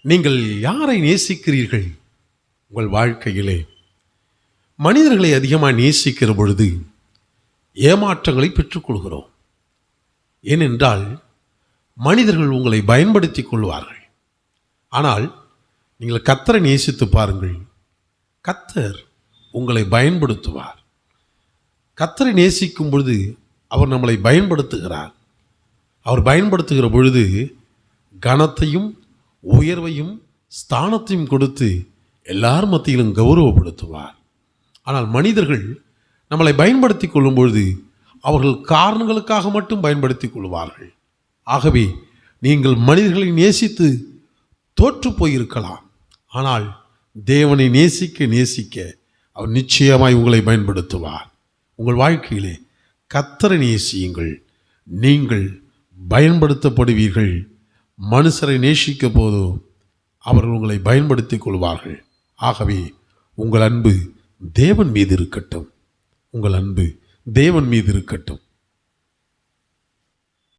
நீங்கள் யாரை நேசிக்கிறீர்கள்? உங்கள் வாழ்க்கையிலே மனிதர்களை அதிகமாக நேசிக்கிற பொழுது ஏமாற்றங்களை பெற்றுக்கொள்கிறோம். ஏனென்றால் மனிதர்கள் உங்களை பயன்படுத்தி கொள்வார்கள். ஆனால் நீங்கள் கர்த்தரை நேசித்து பாருங்கள், கர்த்தர் உங்களை பயன்படுத்துவார். கர்த்தரை நேசிக்கும் பொழுது அவர் நம்மளை பயன்படுத்துகிறார். அவர் பயன்படுத்துகிற பொழுது கனத்தையும் உயர்வையும் ஸ்தானத்தையும் கொடுத்து எல்லார் மத்தியிலும் கௌரவப்படுத்துவார். ஆனால் மனிதர்கள் நம்மளை பயன்படுத்தி கொள்ளும் பொழுது அவர்கள் காரணங்களுக்காக மட்டும் பயன்படுத்தி கொள்வார்கள். ஆகவே நீங்கள் மனிதர்களை நேசித்து தோற்று போயிருக்கலாம். ஆனால் தேவனை நேசிக்க நேசிக்க அவர் நிச்சயமாய் உங்களை பயன்படுத்துவார். உங்கள் வாழ்க்கையிலே கர்த்தரை நேசியுங்கள், நீங்கள் பயன்படுத்தப்படுவீர்கள். மனுஷரை நேசிக்க போதோ அவர்கள் உங்களை பயன்படுத்தி கொள்வார்கள். ஆகவே உங்கள் அன்பு தேவன் மீது இருக்கட்டும். உங்கள் அன்பு தேவன் மீது இருக்கட்டும்.